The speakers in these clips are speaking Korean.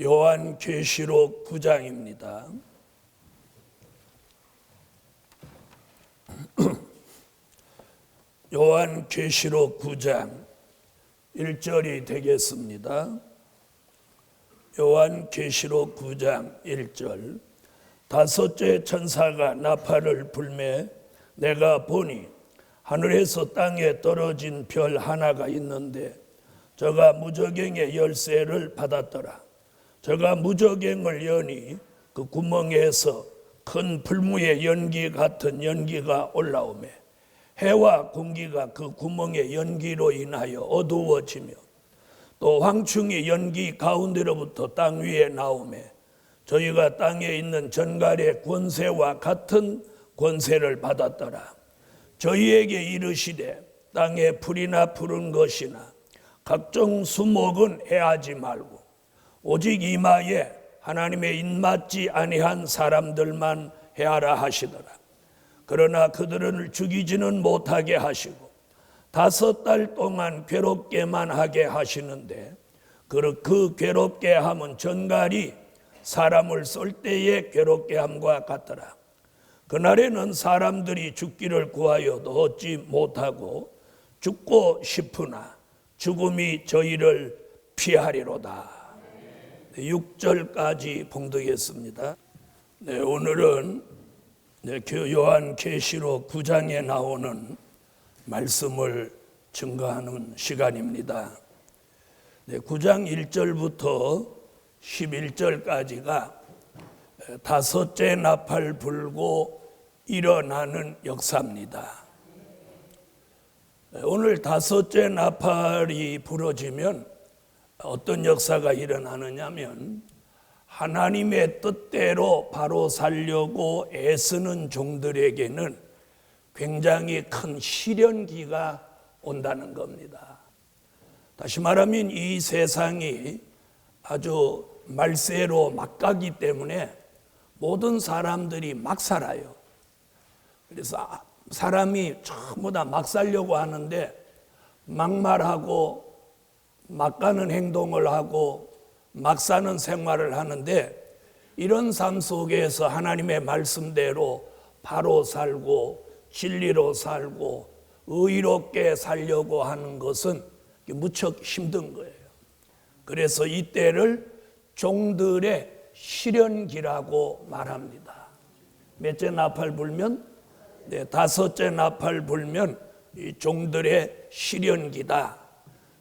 요한계시록 9장입니다. 요한계시록 9장 1절이 되겠습니다. 요한계시록 9장 1절. 다섯째 천사가 나팔을 불매 내가 보니 하늘에서 땅에 떨어진 별 하나가 있는데 저가 무저갱의 열쇠를 받았더라. 저가 무저갱을 여니 그 구멍에서 큰 불무의 연기 같은 연기가 올라오매 해와 공기가 그 구멍의 연기로 인하여 어두워지며 또 황충이 연기 가운데로부터 땅 위에 나오매 저희가 땅에 있는 전갈의 권세와 같은 권세를 받았더라. 저희에게 이르시되 땅에 풀이나 푸른 것이나 각종 수목은 해하지 말고 오직 이마에 하나님의 입맞지 아니한 사람들만 해하라 하시더라. 그러나 그들을 죽이지는 못하게 하시고 5달 동안 괴롭게만 하게 하시는데 그 괴롭게 함은 전갈이 사람을 쏠 때에 괴롭게 함과 같더라. 그날에는 사람들이 죽기를 구하여도 얻지 못하고 죽고 싶으나 죽음이 저희를 피하리로다. 6절까지 봉독했습니다. 오늘은 요한계시록 9장에 나오는 말씀을 증거하는 시간입니다. 9장 1절부터 11절까지가 다섯째 나팔 불고 일어나는 역사입니다. 오늘 다섯째 나팔이 부러지면 어떤 역사가 일어나느냐면 하나님의 뜻대로 바로 살려고 애쓰는 종들에게는 굉장히 큰 시련기가 온다는 겁니다. 다시 말하면 이 세상이 아주 말세로 막 가기 때문에 모든 사람들이 막 살아요. 그래서 사람이 전부 다 막 살려고 하는데 막말하고 막 가는 행동을 하고 막 사는 생활을 하는데 이런 삶 속에서 하나님의 말씀대로 바로 살고 진리로 살고 의롭게 살려고 하는 것은 무척 힘든 거예요. 그래서 이때를 종들의 시련기라고 말합니다. 몇째 나팔 불면? 다섯째 나팔 불면 이 종들의 시련기다.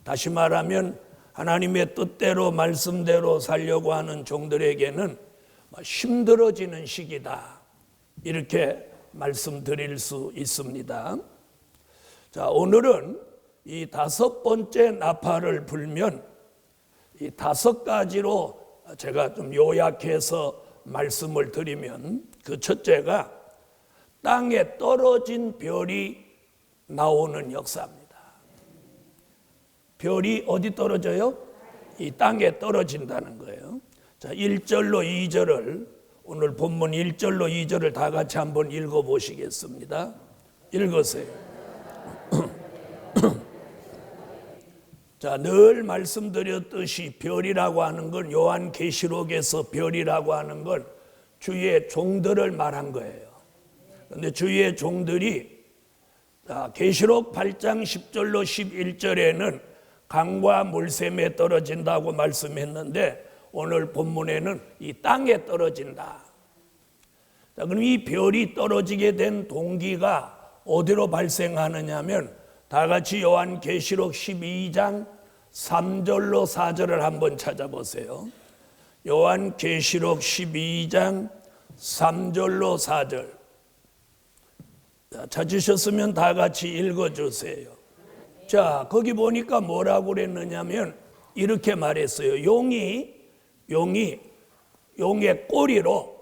다시 말하면 하나님의 뜻대로 말씀대로 살려고 하는 종들에게는 힘들어지는 시기다. 이렇게 말씀드릴 수 있습니다. 자, 오늘은 이 5번째 나팔을 불면 이 5가지로 제가 좀 요약해서 말씀을 드리면 그 첫째가 땅에 떨어진 별이 나오는 역사입니다. 별이 어디 떨어져요? 이 땅에 떨어진다는 거예요. 자, 1절로 2절을 오늘 본문 1절로 2절을 다 같이 한번 읽어보시겠습니다. 읽으세요. 자, 늘 말씀드렸듯이 별이라고 하는 건 요한계시록에서 별이라고 하는 건 주의 종들을 말한 거예요. 그런데 주의 종들이 계시록 8장 10절로 11절에는 강과 물샘에 떨어진다고 말씀했는데 오늘 본문에는 이 땅에 떨어진다. 자, 그럼 이 별이 떨어지게 된 동기가 어디로 발생하느냐면 다 같이 요한계시록 12장 3절로 4절을 한번 찾아보세요. 요한계시록 12장 3절로 4절. 찾으셨으면 다 같이 읽어주세요. 자, 거기 보니까 뭐라고 그랬느냐면 이렇게 말했어요. 용의 꼬리로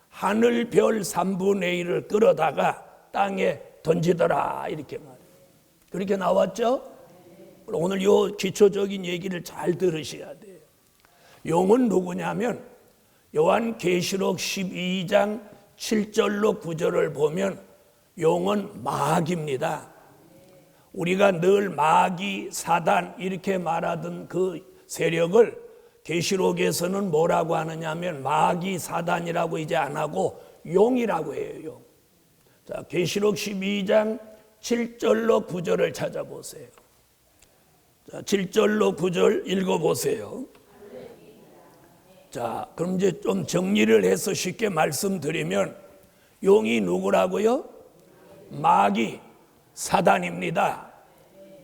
하늘 별 3분의 1을 끌어다가 땅에 던지더라. 이렇게 말해요. 그렇게 나왔죠? 오늘 요 기초적인 얘기를 잘 들으셔야 돼요. 용은 누구냐면 요한계시록 12장 7절로 9절을 보면 용은 마귀입니다. 우리가 늘 마귀, 사단 이렇게 말하던 그 세력을 계시록에서는 뭐라고 하느냐 하면 마귀 사단이라고 이제 안 하고 용이라고 해요. 용. 자, 계시록 12장 7절로 9절을 찾아보세요. 자, 7절로 9절 읽어보세요. 자, 그럼 이제 좀 정리를 해서 쉽게 말씀드리면 용이 누구라고요? 마귀 사단입니다.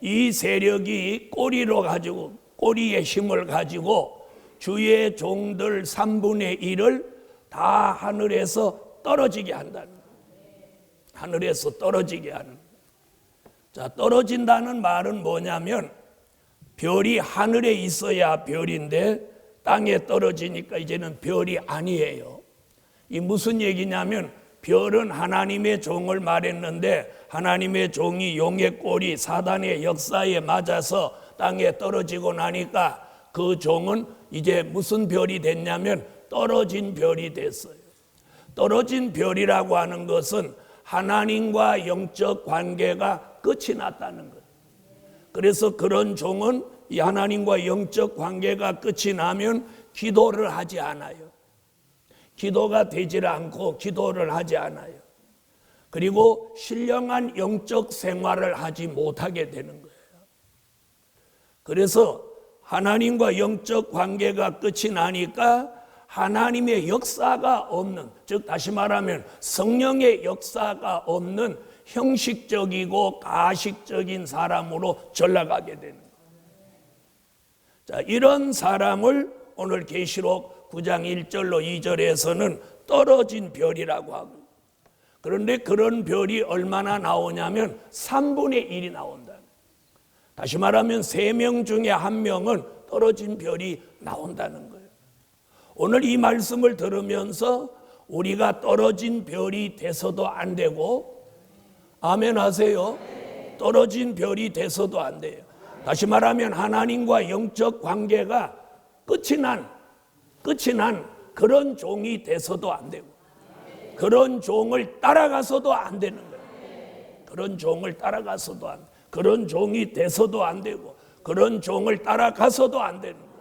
이 세력이 꼬리의 힘을 가지고 주의 종들 3분의 1을 다 하늘에서 떨어지게 한다는 거예요. 하늘에서 떨어지게 하는 거예요. 자, 떨어진다는 말은 뭐냐면 별이 하늘에 있어야 별인데 땅에 떨어지니까 이제는 별이 아니에요. 이 무슨 얘기냐면 별은 하나님의 종을 말했는데 하나님의 종이 용의 꼬리 사단의 역사에 맞아서 땅에 떨어지고 나니까 그 종은 이제 무슨 별이 됐냐면 떨어진 별이 됐어요. 떨어진 별이라고 하는 것은 하나님과 영적 관계가 끝이 났다는 거예요. 그래서 그런 종은 이 하나님과 영적 관계가 끝이 나면 기도를 하지 않아요. 기도가 되질 않고 기도를 하지 않아요. 그리고 신령한 영적 생활을 하지 못하게 되는 거예요. 그래서 하나님과 영적 관계가 끝이 나니까 하나님의 역사가 없는, 즉 다시 말하면 성령의 역사가 없는 형식적이고 가식적인 사람으로 전락하게 되는 거예요. 자, 이런 사람을 오늘 계시록 9장 1절로 2절에서는 떨어진 별이라고 하고, 그런데 그런 별이 얼마나 나오냐면 3분의 1이 나온다. 다시 말하면 3명 중에 1명은 떨어진 별이 나온다는 거예요. 오늘 이 말씀을 들으면서 우리가 떨어진 별이 돼서도 안 되고, 아멘 하세요. 떨어진 별이 돼서도 안 돼요. 다시 말하면 하나님과 영적 관계가 끝이 난 그런 종이 돼서도 안 되고, 그런 종을 따라가서도 안 되는 거예요. 그런 종을 따라가서도 안 되고, 그런 종이 돼서도 안 되고, 그런 종을 따라가서도 안 되는 거예요.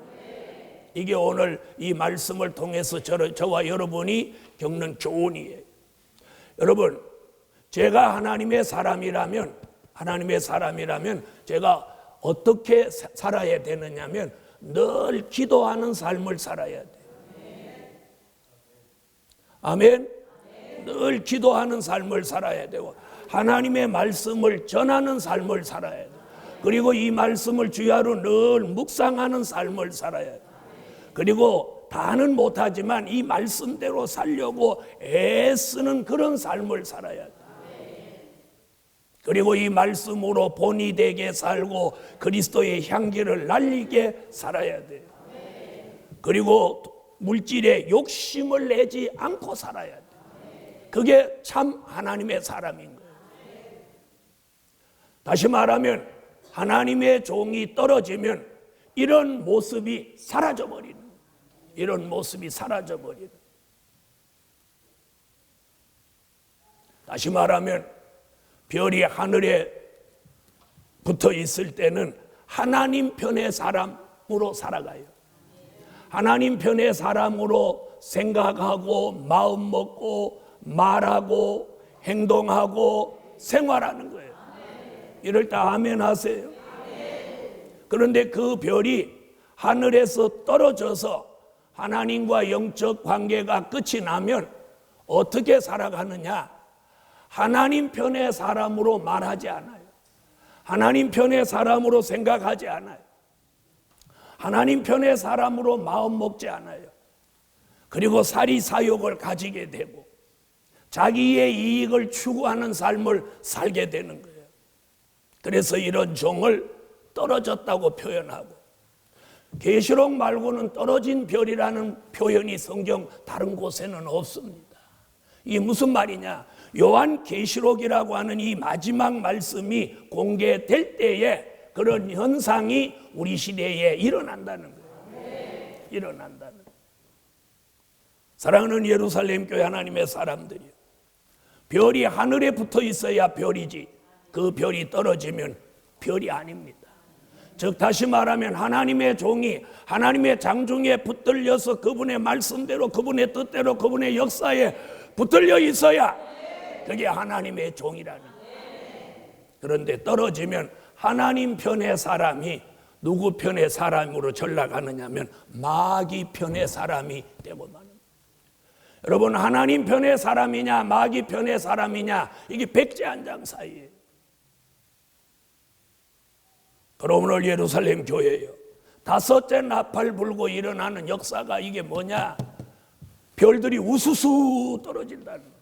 이게 오늘 이 말씀을 통해서 저와 여러분이 겪는 교훈이에요. 여러분, 제가 하나님의 사람이라면 제가 어떻게 살아야 되느냐면 늘 기도하는 삶을 살아야 돼요. 아멘. 늘 기도하는 삶을 살아야 되고 하나님의 말씀을 전하는 삶을 살아야 돼요. 그리고 이 말씀을 주야로 늘 묵상하는 삶을 살아야 돼요. 그리고 다는 못하지만 이 말씀대로 살려고 애쓰는 그런 삶을 살아야 돼요. 그리고 이 말씀으로 본이 되게 살고 그리스도의 향기를 날리게 살아야 돼요. 그리고 물질에 욕심을 내지 않고 살아야 돼요. 그게 참 하나님의 사람인 거예요. 다시 말하면 하나님의 종이 떨어지면 이런 모습이 사라져버리는 거예요. 이런 모습이 사라져버리는 거예요. 다시 말하면 별이 하늘에 붙어 있을 때는 하나님 편의 사람으로 살아가요. 하나님 편의 사람으로 생각하고 마음 먹고 말하고 행동하고 생활하는 거예요. 이럴 때 아멘 하세요. 그런데 그 별이 하늘에서 떨어져서 하나님과 영적 관계가 끝이 나면 어떻게 살아가느냐? 하나님 편의 사람으로 말하지 않아요. 하나님 편의 사람으로 생각하지 않아요. 하나님 편의 사람으로 마음 먹지 않아요. 그리고 사리사욕을 가지게 되고 자기의 이익을 추구하는 삶을 살게 되는 거예요. 그래서 이런 종을 떨어졌다고 표현하고, 계시록 말고는 떨어진 별이라는 표현이 성경 다른 곳에는 없습니다. 이게 무슨 말이냐? 요한 계시록이라고 하는 이 마지막 말씀이 공개될 때에 그런 현상이 우리 시대에 일어난다는 거예요. 일어난다는 거예요. 사랑하는 예루살렘 교회 하나님의 사람들이요, 별이 하늘에 붙어 있어야 별이지 그 별이 떨어지면 별이 아닙니다. 즉 다시 말하면 하나님의 종이 하나님의 장중에 붙들려서 그분의 말씀대로 그분의 뜻대로 그분의 역사에 붙들려 있어야 그게 하나님의 종이라는 거예요. 그런데 떨어지면 하나님 편의 사람이 누구 편의 사람으로 전락하느냐면 마귀 편의 사람이 되고 마는 거예요. 여러분, 하나님 편의 사람이냐 마귀 편의 사람이냐, 이게 백지한장 사이예요. 그럼 오늘 예루살렘 교회예요. 5째 나팔 불고 일어나는 역사가 이게 뭐냐? 별들이 우수수 떨어진다는 거예요.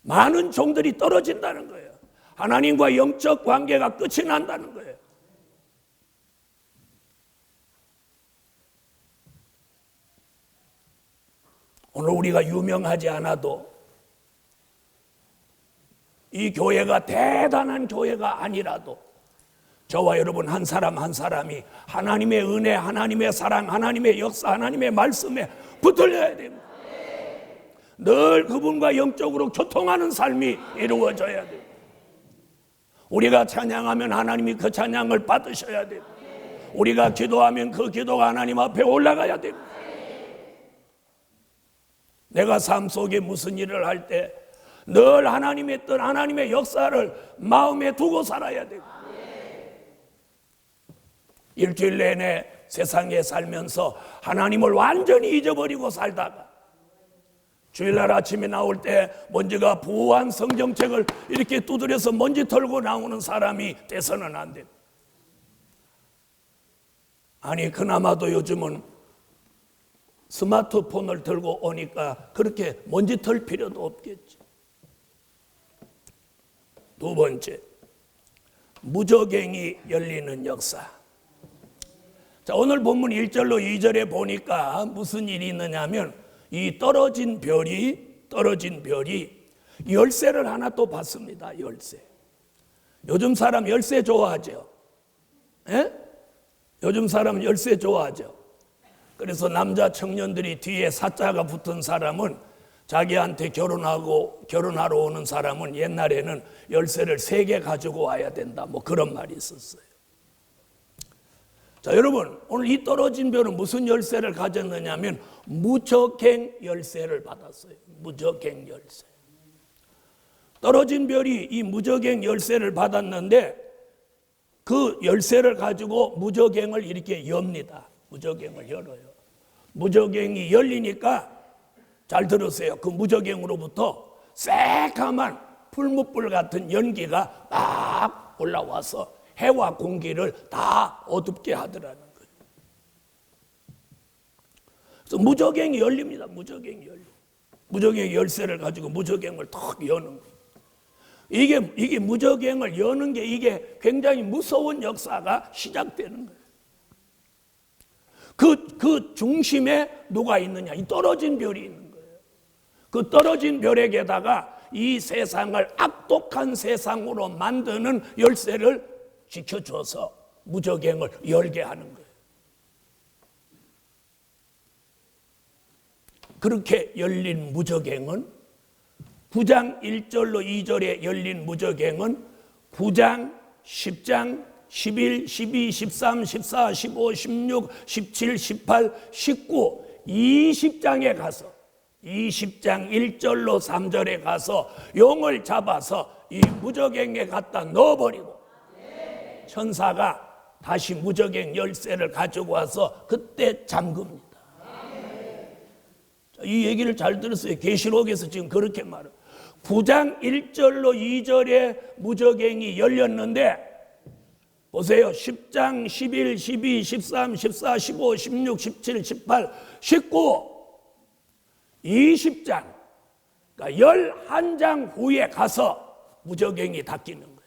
많은 종들이 떨어진다는 거예요. 하나님과 영적 관계가 끝이 난다는 거예요. 오늘 우리가 유명하지 않아도, 이 교회가 대단한 교회가 아니라도 저와 여러분 한 사람 한 사람이 하나님의 은혜, 하나님의 사랑, 하나님의 역사, 하나님의 말씀에 붙들려야 됩니다. 늘 그분과 영적으로 교통하는 삶이 이루어져야 돼요. 우리가 찬양하면 하나님이 그 찬양을 받으셔야 돼요. 우리가 기도하면 그 기도가 하나님 앞에 올라가야 됩니다. 내가 삶 속에 무슨 일을 할 때 늘 하나님의 뜻, 하나님의 역사를 마음에 두고 살아야 되고, 일주일 내내 세상에 살면서 하나님을 완전히 잊어버리고 살다가 주일날 아침에 나올 때 먼지가 부한 성경책을 이렇게 두드려서 먼지 털고 나오는 사람이 돼서는 안 됩니다. 아니, 그나마도 요즘은 스마트폰을 들고 오니까 그렇게 먼지 털 필요도 없겠지. 두 번째, 무저갱이 열리는 역사. 자, 오늘 본문 1절로 2절에 보니까 무슨 일이 있느냐면, 이 떨어진 별이 열쇠를 하나 또 받습니다. 열쇠. 요즘 사람 열쇠 좋아하죠. 예? 요즘 사람 열쇠 좋아하죠. 그래서 남자 청년들이 뒤에 사자가 붙은 사람은, 자기한테 결혼하러 오는 사람은 옛날에는 열쇠를 3개 가지고 와야 된다, 뭐 그런 말이 있었어요. 자, 여러분, 오늘 이 떨어진 별은 무슨 열쇠를 가졌느냐면 무저갱 열쇠를 받았어요. 무저갱 열쇠. 떨어진 별이 이 무저갱 열쇠를 받았는데, 그 열쇠를 가지고 무저갱을 이렇게 엽니다. 무저갱을 열어요. 무저갱이 열리니까, 잘 들으세요. 그 무저갱으로부터 새까만 풀무불 같은 연기가 막 올라와서 해와 공기를 다 어둡게 하더라는 거예요. 그래서 무저갱이 열립니다. 무저갱이 열려. 무저갱 열쇠를 가지고 무저갱을 탁 여는 거예요. 이게 무저갱을 여는 게 이게 굉장히 무서운 역사가 시작되는 거예요. 그 중심에 누가 있느냐? 이 떨어진 별이 있는 거예요. 그 떨어진 별에게다가 이 세상을 악독한 세상으로 만드는 열쇠를 지켜줘서 무저갱을 열게 하는 거예요. 그렇게 열린 무저갱은 9장 1절로 2절에 열린 무저갱은 9장, 10장, 11, 12, 13, 14, 15, 16, 17, 18, 19, 20장에 가서 20장 1절로 3절에 가서 용을 잡아서 이 무저갱에 갖다 넣어버리고, 천사가 다시 무저갱 열쇠를 가지고 와서 그때 잠깁니다. 이 얘기를 잘 들었어요. 계시록에서 지금 그렇게 말해요. 9장 1절로 2절에 무저갱이 열렸는데, 보세요. 10장 11, 12, 13, 14, 15, 16, 17, 18, 19, 20장, 그러니까 11장 후에 가서 무저갱이 닫히는 거예요.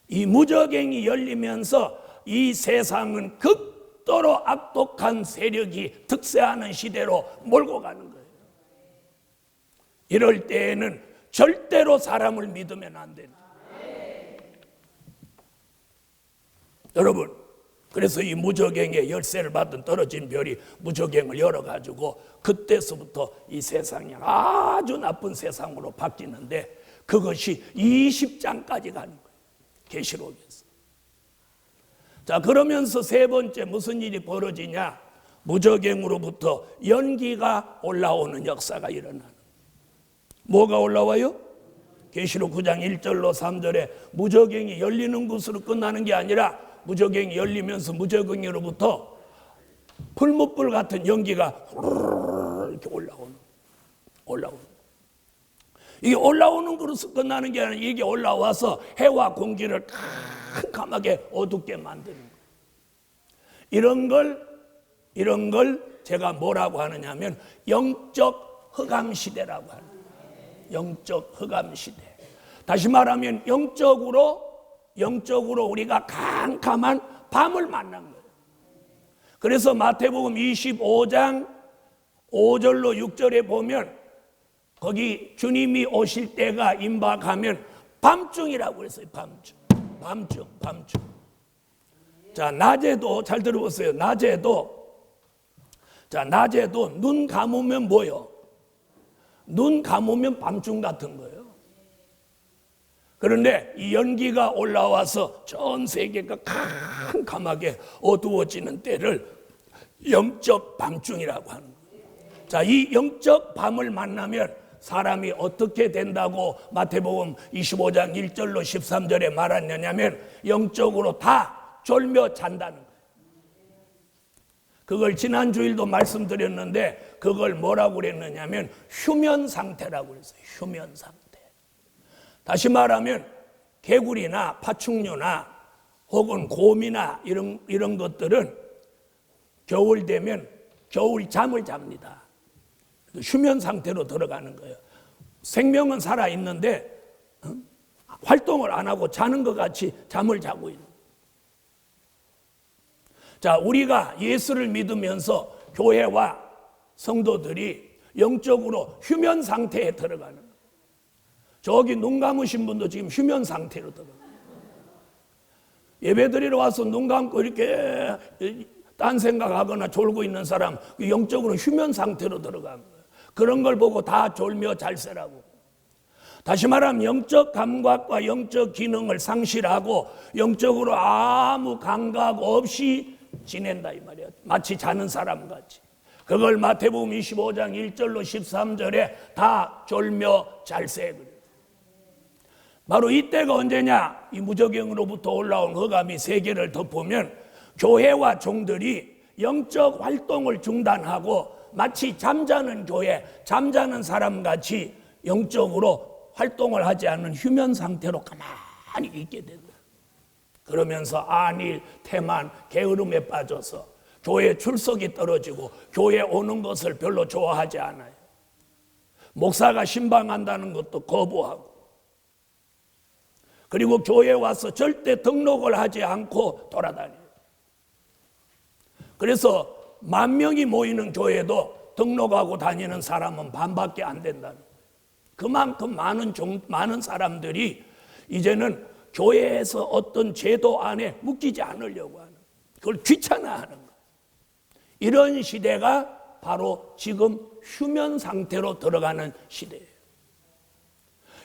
이 무저갱이 열리면서 이 세상은 극도로 악독한 세력이 득세하는 시대로 몰고 가는 거예요. 이럴 때에는 절대로 사람을 믿으면 안 됩니다. 여러분, 그래서 이 무저갱의 열쇠를 받은 떨어진 별이 무저갱을 열어가지고 그때서부터 이 세상이 아주 나쁜 세상으로 바뀌는데, 그것이 20장까지 가는 거예요. 계시록에서. 자, 그러면서 세 번째 무슨 일이 벌어지냐? 무저갱으로부터 연기가 올라오는 역사가 일어나는. 뭐가 올라와요? 계시록 9장 1절로 3절에 무저갱이 열리는 것으로 끝나는 게 아니라 무저갱이 열리면서 무저갱으로부터 풀무불 같은 연기가 이렇게 올라오는. 이게 올라오는 것으로 끝나는 게 아니라 이게 올라와서 해와 공기를 캄캄하게 어둡게 만드는 거예요. 이런 걸 제가 뭐라고 하느냐면 영적 흑암 시대라고 하는 거예요. 영적 흑암 시대. 다시 말하면 영적으로 우리가 캄캄한 밤을 만난 거예요. 그래서 마태복음 25장 5절로 6절에 보면 거기 주님이 오실 때가 임박하면 밤중이라고 그랬어요. 밤중. 자, 낮에도 잘 들어보세요. 낮에도 눈 감으면 뭐요? 눈 감으면 밤중 같은 거예요. 그런데 이 연기가 올라와서 전 세계가 캄캄하게 어두워지는 때를 영적 밤중이라고 하는 거예요. 자, 이 영적 밤을 만나면 사람이 어떻게 된다고 마태복음 25장 1절로 13절에 말했느냐면 영적으로 다 졸며 잔다는 거예요. 그걸 지난 주일도 말씀드렸는데 그걸 뭐라고 그랬느냐면 휴면 상태라고 그랬어요. 휴면 상태. 다시 말하면 개구리나 파충류나 혹은 곰이나 이런 것들은 겨울 되면 겨울 잠을 잡니다. 휴면 상태로 들어가는 거예요. 생명은 살아있는데 활동을 안 하고 자는 것 같이 잠을 자고 있는 거예요. 자, 우리가 예수를 믿으면서 교회와 성도들이 영적으로 휴면 상태에 들어가는 거예요. 저기 눈 감으신 분도 지금 휴면 상태로 들어가요. 예배드리러 와서 눈 감고 이렇게 딴 생각하거나 졸고 있는 사람 영적으로 휴면 상태로 들어간 거예요. 그런 걸 보고 다 졸며 잘세라고. 다시 말하면 영적 감각과 영적 기능을 상실하고 영적으로 아무 감각 없이 지낸다 이 말이야. 마치 자는 사람 같이. 그걸 마태복음 25장 1절로 13절에 다 졸며 잘세. 바로 이때가 언제냐? 이 무저갱으로부터 올라온 흑암이 세계를 덮으면 교회와 종들이 영적 활동을 중단하고 마치 잠자는 교회, 잠자는 사람같이 영적으로 활동을 하지 않는 휴면 상태로 가만히 있게 된다. 그러면서 안일, 태만, 게으름에 빠져서 교회 출석이 떨어지고 교회 오는 것을 별로 좋아하지 않아요. 목사가 신방한다는 것도 거부하고, 그리고 교회에 와서 절대 등록을 하지 않고 돌아다녀요. 그래서 10,000명이 모이는 교회도 등록하고 다니는 사람은 반밖에 안 된다는 거예요. 그만큼 많은 사람들이 이제는 교회에서 어떤 제도 안에 묶이지 않으려고 하는, 그걸 귀찮아하는 거예요. 이런 시대가 바로 지금 휴면 상태로 들어가는 시대예요.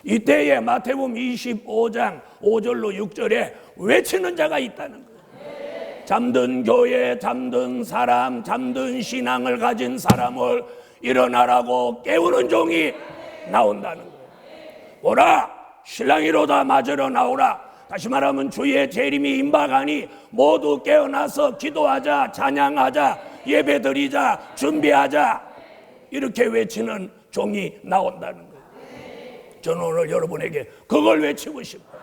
이때에 마태복음 25장 5절로 6절에 외치는 자가 있다는 거예요. 잠든 교회, 잠든 사람, 잠든 신앙을 가진 사람을 일어나라고 깨우는 종이 나온다는 거예요. 오라, 신랑이로다 맞으러 나오라. 다시 말하면 주의 재림이 임박하니 모두 깨어나서 기도하자, 찬양하자, 예배드리자, 준비하자. 이렇게 외치는 종이 나온다는 거예요. 저는 오늘 여러분에게 그걸 외치고 싶어요.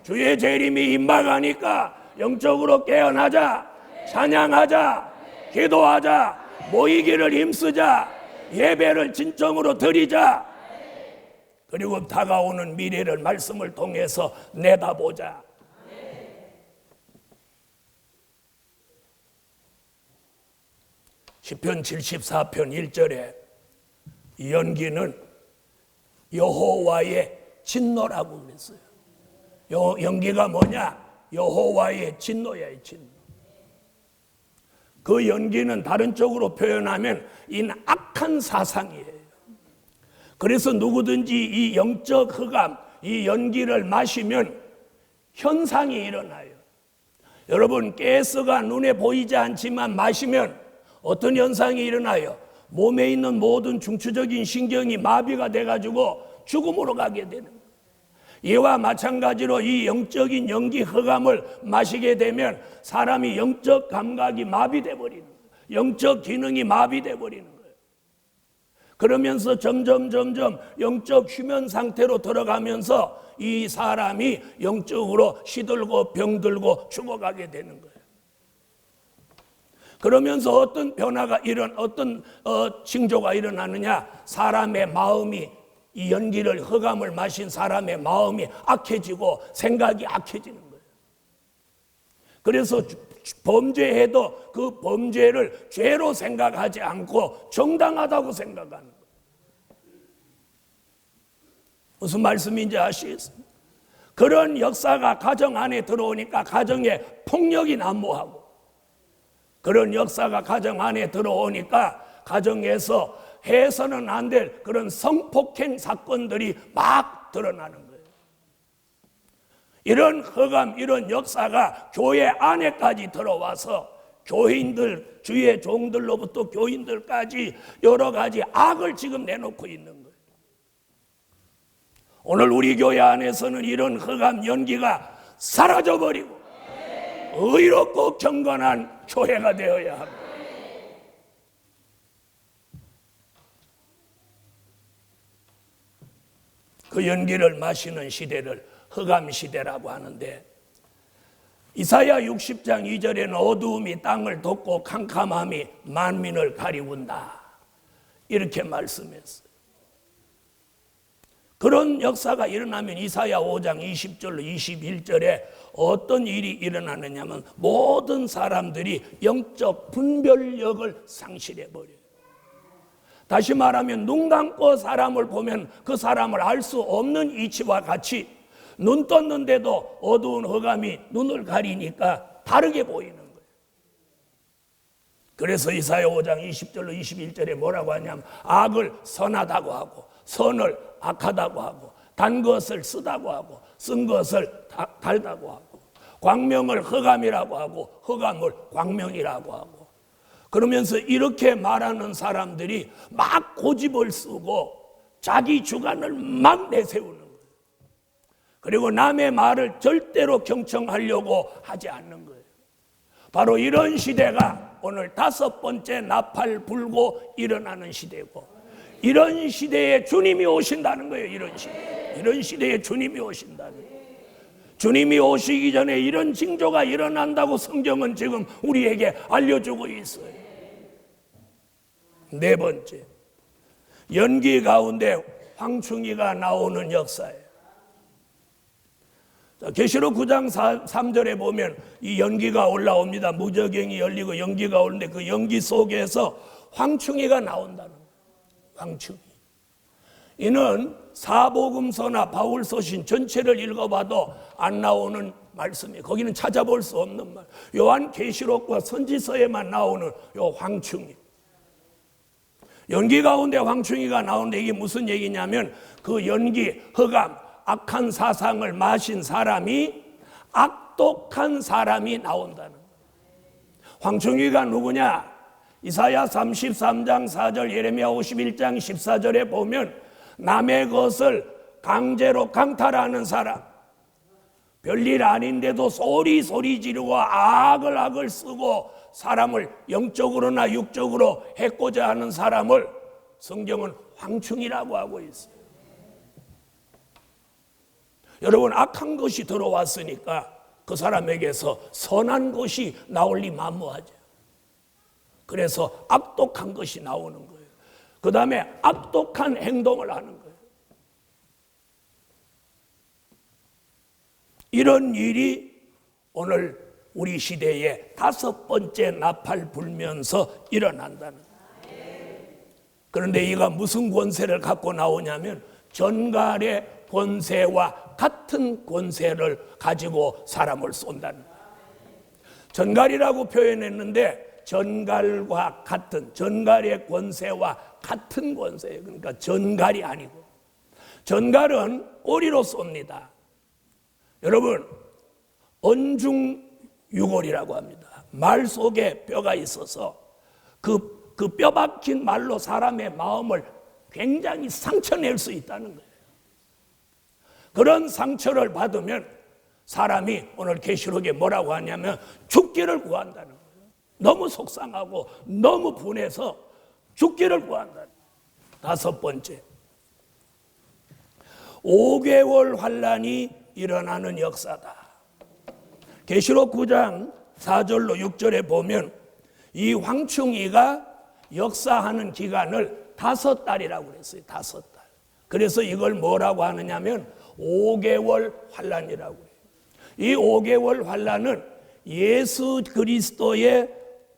주의 재림이 임박하니까 영적으로 깨어나자, 찬양하자, 기도하자, 모이기를 힘쓰자, 예배를 진정으로 드리자. 그리고 다가오는 미래를 말씀을 통해서 내다보자. 시편 74편 1절에 이 연기는 여호와의 진노라고 그랬어요. 연기가 뭐냐? 여호와의 진노야, 진노. 그 연기는 다른 쪽으로 표현하면 이 악한 사상이에요. 그래서 누구든지 이 영적 흑암, 이 연기를 마시면 현상이 일어나요. 여러분, 가스가 눈에 보이지 않지만 마시면 어떤 현상이 일어나요? 몸에 있는 모든 중추적인 신경이 마비가 돼가지고 죽음으로 가게 되는 거예요. 이와 마찬가지로 이 영적인 연기 흑암을 마시게 되면 사람이 영적 감각이 마비돼 버리는 거예요. 영적 기능이 마비돼 버리는 거예요. 그러면서 점점 영적 휴면 상태로 들어가면서 이 사람이 영적으로 시들고 병들고 죽어가게 되는 거예요. 그러면서 어떤 변화가 어떤 징조가 일어나느냐? 사람의 마음이, 이 연기를, 흑암을 마신 사람의 마음이 악해지고 생각이 악해지는 거예요. 그래서 범죄해도 그 범죄를 죄로 생각하지 않고 정당하다고 생각하는 거예요. 무슨 말씀인지 아시겠습니까? 그런 역사가 가정 안에 들어오니까 가정에 폭력이 난무하고, 그런 역사가 가정 안에 들어오니까 가정에서 해서는 안 될 그런 성폭행 사건들이 막 드러나는 거예요. 이런 흑암, 이런 역사가 교회 안에까지 들어와서 교인들, 주의 종들로부터 교인들까지 여러 가지 악을 지금 내놓고 있는 거예요. 오늘 우리 교회 안에서는 이런 흑암 연기가 사라져버리고 의롭고 경건한 교회가 되어야 합니다. 그 연기를 마시는 시대를 흑암 시대라고 하는데, 이사야 60장 2절에는 어두움이 땅을 덮고 캄캄함이 만민을 가리운다, 이렇게 말씀했어요. 그런 역사가 일어나면 이사야 5장 20절로 21절에 어떤 일이 일어나느냐면 모든 사람들이 영적 분별력을 상실해버려요. 다시 말하면 눈 감고 사람을 보면 그 사람을 알 수 없는 이치와 같이 눈 떴는데도 어두운 흑암이 눈을 가리니까 다르게 보이는 거예요. 그래서 이사야 5장 20절로 21절에 뭐라고 하냐면 악을 선하다고 하고 선을 악하다고 하고 단 것을 쓰다고 하고 쓴 것을 달다고 하고 광명을 흑암이라고 하고 흑암을 광명이라고 하고, 그러면서 이렇게 말하는 사람들이 막 고집을 쓰고 자기 주관을 막 내세우는 거예요. 그리고 남의 말을 절대로 경청하려고 하지 않는 거예요. 바로 이런 시대가 오늘 5번째 나팔 불고 일어나는 시대고, 이런 시대에 주님이 오신다는 거예요. 이런 시대에 주님이 오신다는 거예요. 주님이 오시기 전에 이런 징조가 일어난다고 성경은 지금 우리에게 알려주고 있어요. 4번째, 연기 가운데 황충이가 나오는 역사예요. 계시록 9장 3절에 보면 이 연기가 올라옵니다. 무저갱이 열리고 연기가 오는데 그 연기 속에서 황충이가 나온다는 거예요. 황충이. 이는 사복음서나 바울서신 전체를 읽어봐도 안 나오는 말씀이에요. 거기는 찾아볼 수 없는 말. 요한계시록과 선지서에만 나오는 요 황충이. 연기 가운데 황충이가 나오는데 이게 무슨 얘기냐면 그 연기, 흑암, 악한 사상을 마신 사람이, 악독한 사람이 나온다는 거예요. 황충이가 누구냐? 이사야 33장 4절, 예레미야 51장 14절에 보면 남의 것을 강제로 강탈하는 사람, 별일 아닌데도 소리 지르고 악을 쓰고 사람을 영적으로나 육적으로 해코자 하는 사람을 성경은 황충이라고 하고 있어요. 여러분, 악한 것이 들어왔으니까 그 사람에게서 선한 것이 나올 리 만무하죠. 그래서 악독한 것이 나오는 거예요. 그 다음에 악독한 행동을 하는 거예요. 이런 일이 오늘 우리 시대에 5번째 나팔 불면서 일어난다는 거예요. 그런데 이가 무슨 권세를 갖고 나오냐면 전갈의 권세와 같은 권세를 가지고 사람을 쏜다는 거예요. 전갈이라고 표현했는데 전갈과 같은, 전갈의 권세와 같은 권세예요. 그러니까 전갈이 아니고, 전갈은 꼬리로 쏩니다. 여러분, 언중 유골이라고 합니다. 말 속에 뼈가 있어서 그 뼈 박힌 말로 사람의 마음을 굉장히 상처낼 수 있다는 거예요. 그런 상처를 받으면 사람이 오늘 계시록에 뭐라고 하냐면 죽기를 구한다는 거예요. 너무 속상하고 너무 분해서 죽기를 구한다. 다섯 번째, 5개월 환란이 일어나는 역사다. 계시록 9장 4절로 6절에 보면 이 황충이가 역사하는 기간을 5달이라고 그랬어요. 5달. 그래서 이걸 뭐라고 하느냐면 5개월 환란이라고 해요. 이 5개월 환란은 예수 그리스도의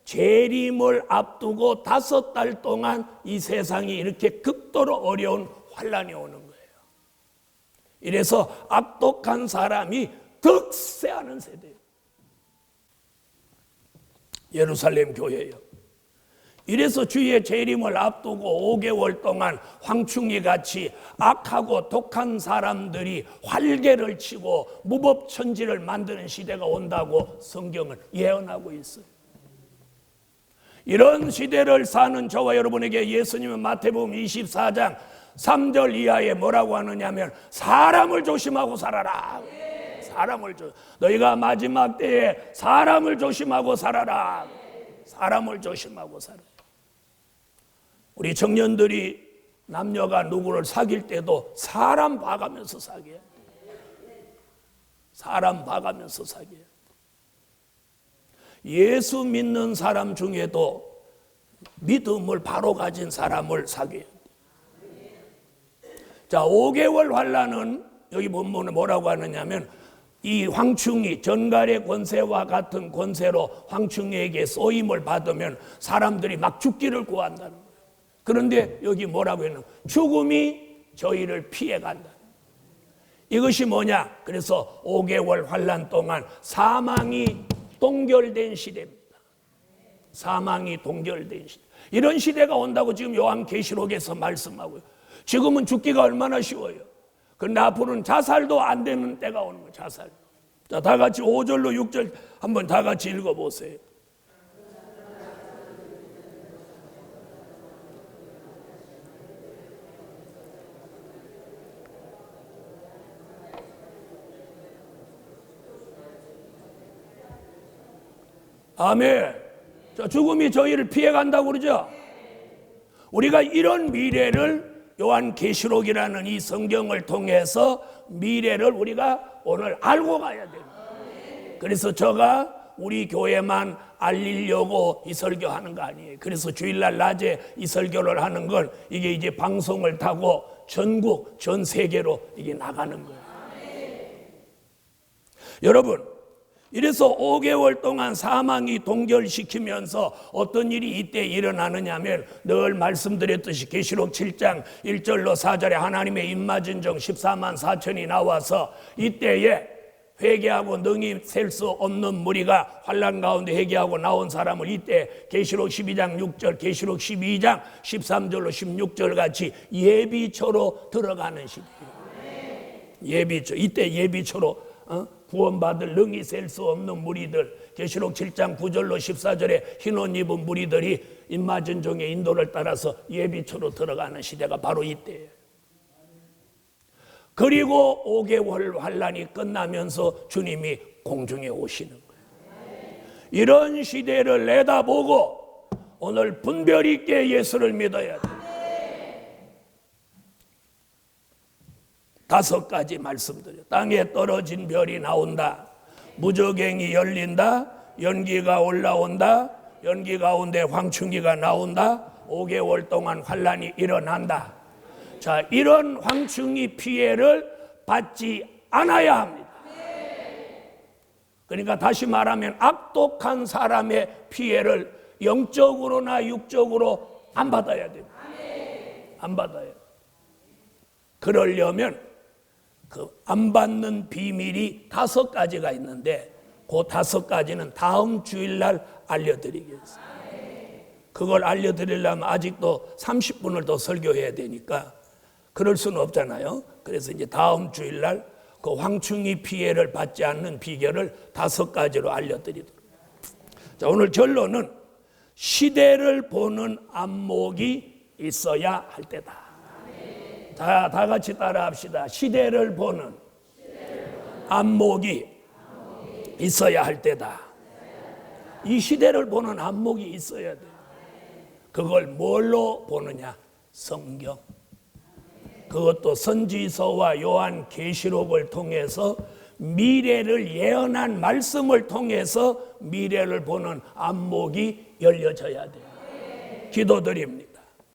재림을 앞두고 5달 동안 이 세상이 이렇게 극도로 어려운 환란이 오는 거예요. 이래서 악독한 사람이 득세하는 세대예요. 예루살렘 교회예요. 이래서 주의 재림을 앞두고 5개월 동안 황충이 같이 악하고 독한 사람들이 활개를 치고 무법천지를 만드는 시대가 온다고 성경은 예언하고 있어요. 이런 시대를 사는 저와 여러분에게 예수님은 마태복음 24장 3절 이하에 뭐라고 하느냐면 사람을 조심하고 살아라. 사람을 너희가 마지막 때에 사람을 조심하고 살아라. 사람을 조심하고 살아라. 우리 청년들이 남녀가 누구를 사귈 때도 사람 봐가면서 사귀어야 돼. 사람 봐가면서 사귀어야 돼. 예수 믿는 사람 중에도 믿음을 바로 가진 사람을 사귀어야 돼. 자, 5개월 환란은 여기 본문에 뭐라고 하느냐면 이 황충이 전갈의 권세와 같은 권세로 황충이에게 쏘임을 받으면 사람들이 막 죽기를 구한다는 거예요. 그런데 여기 뭐라고 했냐면 죽음이 저희를 피해간다. 이것이 뭐냐? 그래서 5개월 환란 동안 사망이 동결된 시대입니다. 사망이 동결된 시대. 이런 시대가 온다고 지금 요한계시록에서 말씀하고요. 지금은 죽기가 얼마나 쉬워요. 그런데 앞으로는 자살도 안 되는 때가 오는 거예요. 자살. 자, 다 같이 5절로 6절 한번 다 같이 읽어보세요. 아멘. 자, 죽음이 저희를 피해간다고 그러죠. 우리가 이런 미래를 요한계시록이라는 이 성경을 통해서 미래를 우리가 오늘 알고 가야 됩니다. 그래서 제가 우리 교회만 알리려고 이 설교하는 거 아니에요. 그래서 주일날 낮에 이 설교를 하는 건 이게 이제 방송을 타고 전국 전 세계로 이게 나가는 거예요. 여러분, 이래서 5개월 동안 사망이 동결시키면서 어떤 일이 이때 일어나느냐면 늘 말씀드렸듯이 계시록 7장 1절로 4절에 하나님의 임마진정 14만 4천이 나와서 이때에 회개하고 능히 셀 수 없는 무리가 환난 가운데 회개하고 나온 사람을 이때 계시록 12장 6절, 계시록 12장 13절로 16절 같이 예비초로 들어가는 시대예요. 예비초. 이때 예비초로 구원받을 능히 셀 수 없는 무리들, 계시록 7장 9절로 14절에 흰옷 입은 무리들이 임마진종의 인도를 따라서 예비초로 들어가는 시대가 바로 이때예요. 그리고 5개월 환란이 끝나면서 주님이 공중에 오시는 거예요. 이런 시대를 내다보고 오늘 분별 있게 예수를 믿어야 돼요. 5가지 말씀드려요. 땅에 떨어진 별이 나온다. 무저갱이 열린다. 연기가 올라온다. 연기 가운데 황충기가 나온다. 5개월 동안 환란이 일어난다. 자, 이런 황충이 피해를 받지 않아야 합니다. 그러니까 다시 말하면 악독한 사람의 피해를 영적으로나 육적으로 안 받아야 됩니다. 안 받아야 돼요. 그러려면 그 안 받는 비밀이 5가지가 있는데 그 5가지는 다음 주일날 알려드리겠습니다. 그걸 알려드리려면 아직도 30분을 더 설교해야 되니까 그럴 수는 없잖아요. 그래서 이제 다음 주일날 그 황충이 피해를 받지 않는 비결을 5가지로 알려드리도록. 자, 오늘 결론은 시대를 보는 안목이 있어야 할 때다. 자, 다 같이 따라합시다. 시대를 보는 안목이 있어야 할 때다. 이 시대를 보는 안목이 있어야 돼. 그걸 뭘로 보느냐? 성경. 그것도 선지서와 요한 계시록을 통해서 미래를 예언한 말씀을 통해서 미래를 보는 안목이 열려져야 돼요. 기도드립니다.